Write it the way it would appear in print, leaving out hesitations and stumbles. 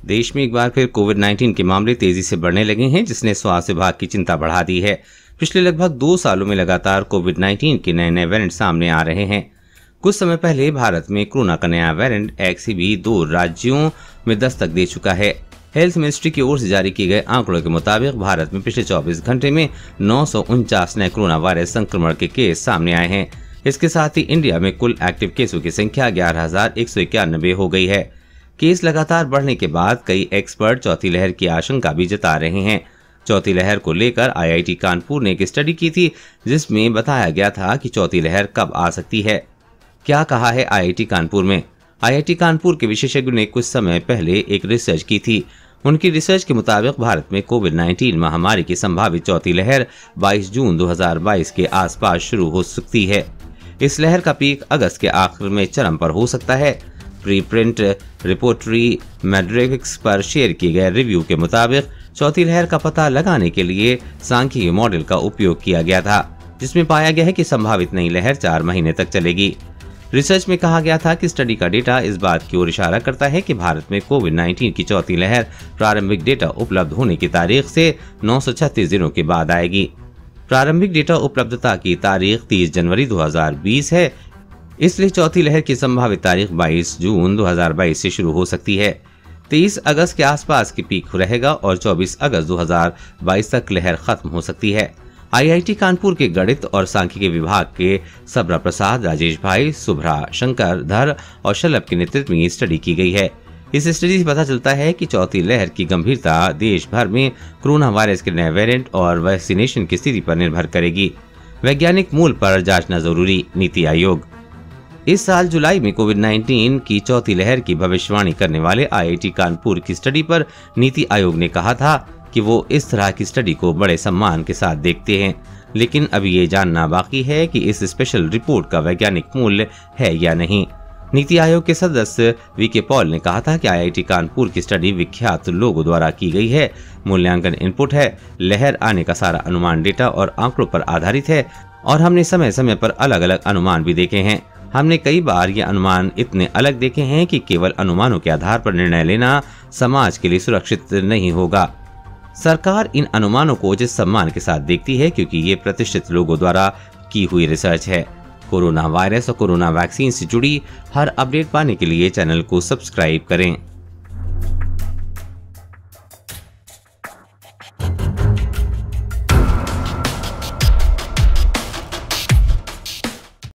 देश में एक बार फिर कोविड-19 के मामले तेजी से बढ़ने लगे हैं, जिसने स्वास्थ्य विभाग की चिंता बढ़ा दी है। पिछले लगभग 2 सालों में लगातार कोविड-19 के नए वेरिएंट सामने आ रहे हैं। कुछ समय पहले भारत में कोरोना का नया वेरिएंट XBB 2 राज्यों में दस्तक दे चुका है। हेल्थ मिनिस्ट्री की ओर से जारी किए गए आंकड़ों के मुताबिक भारत में पिछले 24 घंटे में 949 नए कोरोना वायरस संक्रमण के केस सामने आए हैं। इसके साथ ही इंडिया में कुल एक्टिव केसों की संख्या 11,191 हो गई है। केस लगातार बढ़ने के बाद कई एक्सपर्ट चौथी लहर की आशंका भी जता रहे हैं। चौथी लहर को लेकर IIT कानपुर ने एक स्टडी की थी, जिसमें बताया गया था कि चौथी लहर कब आ सकती है। क्या कहा है IIT कानपुर में? IIT कानपुर के विशेषज्ञों ने कुछ समय पहले एक रिसर्च की थी। उनकी रिसर्च के मुताबिक भारत में कोविड-19 महामारी की संभावित चौथी लहर 22 जून 2022 के आसपास शुरू हो सकती है। इस लहर का पीक अगस्त के आखिर में चरम पर हो सकता है। प्री प्रिंट रिपोर्टरी मैड्रिक्स पर शेयर किए गए रिव्यू के मुताबिक चौथी लहर का पता लगाने के लिए सांख्यिकीय मॉडल का उपयोग किया गया था, जिसमें पाया गया है कि संभावित नई लहर 4 महीने तक चलेगी। रिसर्च में कहा गया था कि स्टडी का डेटा इस बात की ओर इशारा करता है कि भारत में कोविड-19 की चौथी लहर प्रारंभिक डेटा उपलब्ध होने की तारीख से 936 दिनों के बाद आएगी। प्रारंभिक डेटा उपलब्धता की तारीख 30 जनवरी 2020 है, इसलिए चौथी लहर की संभावित तारीख 22 जून 2022 से शुरू हो सकती है। 23 अगस्त के आसपास की पीक रहेगा और 24 अगस्त 2022 तक लहर खत्म हो सकती है। IIT कानपुर के गणित और सांख्यिकी विभाग के सबरा प्रसाद, राजेश भाई, सुभ्रा, शंकर, धर और शलभ के नेतृत्व में स्टडी की गई है। इस स्टडी से पता चलता है कि चौथी लहर की गंभीरता देश भर में कोरोना वायरस के नए वेरिएंट और वैक्सीनेशन की स्थिति पर निर्भर करेगी। वैज्ञानिक मूल पर जांचना जरूरी, नीति आयोग। इस साल जुलाई में कोविड-19 की चौथी लहर की भविष्यवाणी करने वाले IIT कानपुर की स्टडी पर नीति आयोग ने कहा था कि वो इस तरह की स्टडी को बड़े सम्मान के साथ देखते हैं, लेकिन अभी ये जानना बाकी है कि इस स्पेशल रिपोर्ट का वैज्ञानिक मूल्य है या नहीं। नीति आयोग के सदस्य VK पॉल ने कहा था कि IIT कानपुर की स्टडी विख्यात लोगों द्वारा की गई है, मूल्यांकन इनपुट है, लहर आने का सारा अनुमान डेटा और आंकड़ों पर आधारित है और हमने समय समय पर अलग अलग अनुमान भी देखे हैं। हमने कई बार ये अनुमान इतने अलग देखे हैं कि केवल अनुमानों के आधार पर निर्णय लेना समाज के लिए सुरक्षित नहीं होगा। सरकार इन अनुमानों को जिस सम्मान के साथ देखती है, क्योंकि ये प्रतिष्ठित लोगों द्वारा की हुई रिसर्च है। कोरोना वायरस और कोरोना वैक्सीन से जुड़ी हर अपडेट पाने के लिए चैनल को सब्सक्राइब करें।